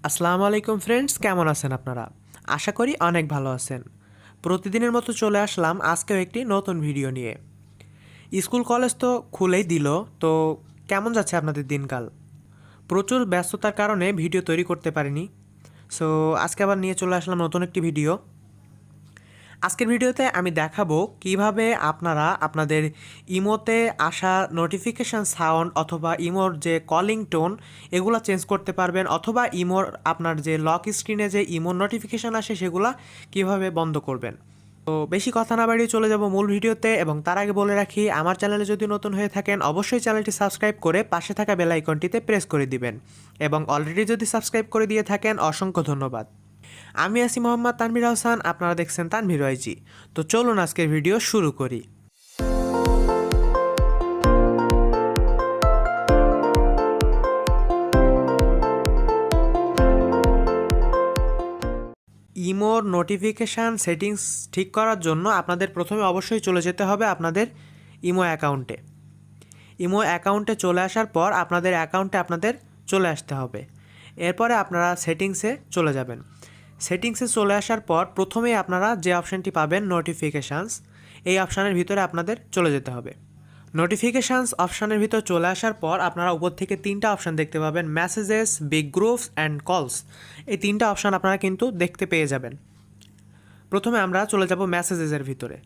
আসসালামু আলাইকুম ফ্রেন্ডস, কেমন আছেন আপনারা? আশা করি অনেক ভালো আছেন। প্রতিদিনের মতো চলে আসলাম আজকেও একটি নতুন ভিডিও নিয়ে। স্কুল কলেজ তো খুলেই দিল, তো কেমন যাচ্ছে আপনাদের দিনকাল? প্রচুর ব্যস্ততার কারণে ভিডিও তৈরি করতে পারিনি, সো আজকে আবার নিয়ে চলে আসলাম নতুন একটি ভিডিও। আজকের ভিডিওতে আমি দেখাবো কিভাবে আপনারা আপনাদের ইমোতে আসা নোটিফিকেশান সাউন্ড অথবা ইমোর যে কলিং টোন এগুলো চেঞ্জ করতে পারবেন, অথবা ইমোর আপনার যে লক স্ক্রিনে যে ইমোর নোটিফিকেশান আসে সেগুলো কিভাবে বন্ধ করবেন। তো বেশি কথা না বাড়িয়ে চলে যাব মূল ভিডিওতে, এবং তার আগে বলে রাখি, আমার চ্যানেলে যদি নতুন হয়ে থাকেন অবশ্যই চ্যানেলটি সাবস্ক্রাইব করে পাশে থাকা বেল আইকনটিতে প্রেস করে দিবেন, এবং অলরেডি যদি সাবস্ক্রাইব করে দিয়ে থাকেন অসংখ্য ধন্যবাদ। আমি আছি মোহাম্মদ তানভীর হাসান, আপনারা দেখছেন তানভীর ওয়াইজি। তো চলুন আজকের ভিডিও শুরু করি। ইমোর নোটিফিকেশান সেটিংস ঠিক করার জন্য আপনাদের প্রথমে অবশ্যই চলে যেতে হবে আপনাদের ইমো অ্যাকাউন্টে। ইমো অ্যাকাউন্টে চলে আসার পর আপনাদের অ্যাকাউন্টে আপনাদের চলে আসতে হবে। এরপরে আপনারা সেটিংসে চলে যাবেন। সেটিংসে চলে আসার পর প্রথমেই আপনারা যে অপশানটি পাবেন নোটিফিকেশানস, এই অপশানের ভিতরে আপনাদের চলে যেতে হবে। নোটিফিকেশানস অপশানের ভিতর চলে আসার পর আপনারা উপর থেকে তিনটা অপশান দেখতে পাবেন, মেসেজেস, বিগ গ্রুপস অ্যান্ড কলস। এই তিনটা অপশান আপনারা কিন্তু দেখতে পেয়ে যাবেন। প্রথমে আমরা চলে যাব মেসেজেসের ভিতরে।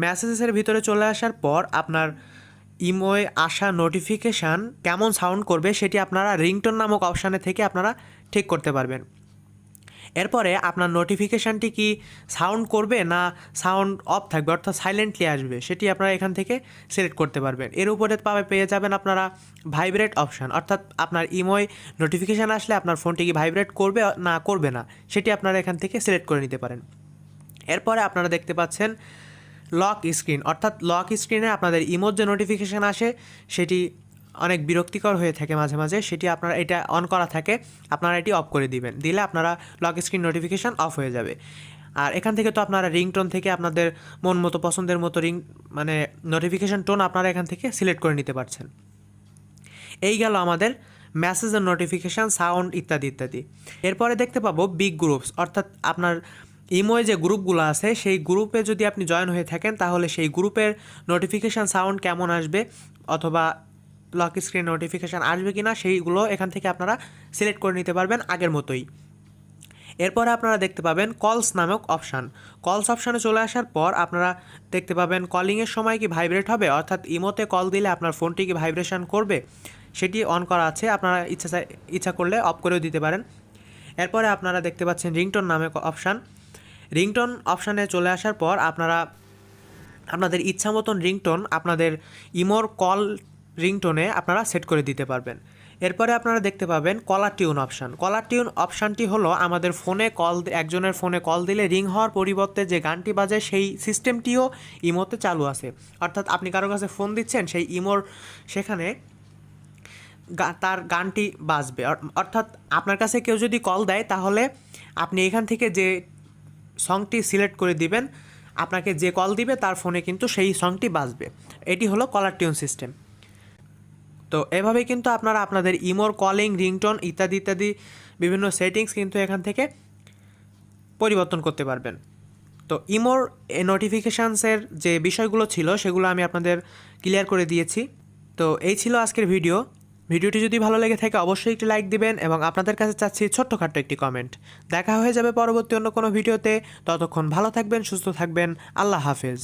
মেসেজেসের ভিতরে চলে আসার পর আপনার ইমোয় আসা নোটিফিকেশান কেমন সাউন্ড করবে সেটি আপনারা রিংটোন নামক অপশানে থেকে আপনারা ঠিক করতে পারবেন। এরপরে আপনার নোটিফিকেশানটি কি সাউন্ড করবে না সাউন্ড অফ থাকবে, অর্থাৎ সাইলেন্টলি আসবে, সেটি আপনারা এখান থেকে সিলেক্ট করতে পারবেন। এর উপরে পেয়ে যাবেন আপনারা ভাইব্রেট অপশান, অর্থাৎ আপনার ইমোয় নোটিফিকেশান আসলে আপনার ফোনটি কি ভাইব্রেট করবে না করবে না সেটি আপনারা এখান থেকে সিলেক্ট করে নিতে পারেন। এরপরে আপনারা দেখতে পাচ্ছেন লক স্ক্রিন, অর্থাৎ লক স্ক্রিনে আপনাদের ইমোর যে নোটিফিকেশান আসে সেটি অনেক বিরক্তিকর হয়ে থাকে মাঝে মাঝে, সেটি আপনারা এটা অন করা থাকে, আপনারা এটি অফ করে দিবেন, দিলে আপনারা লক স্ক্রিন নোটিফিকেশান অফ হয়ে যাবে। আর এখান থেকে তো আপনারা রিংটোন থেকে আপনাদের মন মতো পছন্দের মতো নোটিফিকেশান টোন আপনারা এখান থেকে সিলেক্ট করে নিতে পারছেন। এই গেল আমাদের মেসেজের নোটিফিকেশান, সাউন্ড ইত্যাদি ইত্যাদি। এরপরে দেখতে পাবো বিগ গ্রুপস, অর্থাৎ আপনার ইমোয় যে গ্রুপগুলো আছে সেই গ্রুপে যদি আপনি জয়েন হয়ে থাকেন তাহলে সেই গ্রুপের নোটিফিকেশান সাউন্ড কেমন আসবে, অথবা লক স্ক্রিন নোটিফিকেশান আসবে কি না সেইগুলো এখান থেকে আপনারা সিলেক্ট করে নিতে পারবেন আগের মতোই। এরপরে আপনারা দেখতে পাবেন কলস নামক অপশান। কলস অপশানে চলে আসার পর আপনারা দেখতে পাবেন কলিংয়ের সময় কি ভাইব্রেট হবে, অর্থাৎ ইমোতে কল দিলে আপনার ফোনটি কি ভাইব্রেশন করবে সেটি অন করা আছে, আপনারা ইচ্ছা করলে অফ করেও দিতে পারেন। এরপরে আপনারা দেখতে পাচ্ছেন রিংটোন নামক অপশান। রিংটোন অপশানে চলে আসার পর আপনারা আপনাদের ইচ্ছা মতন রিংটোন আপনাদের ইমোর কল রিংটোনে আপনারা সেট করে দিতে পারবেন। এরপরে আপনারা দেখতে পাবেন caller tune option. Caller tune অপশানটি হলো আমাদের ফোনে একজনের ফোনে কল দিলে রিং হওয়ার পরিবর্তে যে গানটি বাজে সেই সিস্টেমটিও ইমোতে চালু আছে, অর্থাৎ আপনি কারো কাছে ফোন দিচ্ছেন, সেই ইমোর সেখানে তার গানটি বাজবে, অর্থাৎ আপনার কাছে কেউ যদি কল দেয় তাহলে আপনি এখান থেকে যে সংটি সিলেক্ট করে দিবেন, আপনাকে যে কল দিবে তার ফোনে কিন্তু সেই সংটি বাজবে। এটি হলো কলার টিউন সিস্টেম। তো এভাবেই কিন্তু আপনারা আপনাদের ইমোর কলিং, রিংটোন ইত্যাদি ইত্যাদি বিভিন্ন সেটিংস কিন্তু এখান থেকে পরিবর্তন করতে পারবেন। তো ইমোর নোটিফিকেশানসের যে বিষয়গুলো ছিল সেগুলো আমি আপনাদের ক্লিয়ার করে দিয়েছি। তো এই ছিল আজকের ভিডিওটি যদি ভালো লেগে থাকে অবশ্যই একটি লাইক দিবেন, এবং আপনাদের কাছে চাচ্ছি ছোট্টখাট্ট একটি কমেন্ট। দেখা হয়ে যাবে পরবর্তী অন্য কোনো ভিডিওতে। ততক্ষণ ভালো থাকবেন, সুস্থ থাকবেন। আল্লাহ হাফেজ।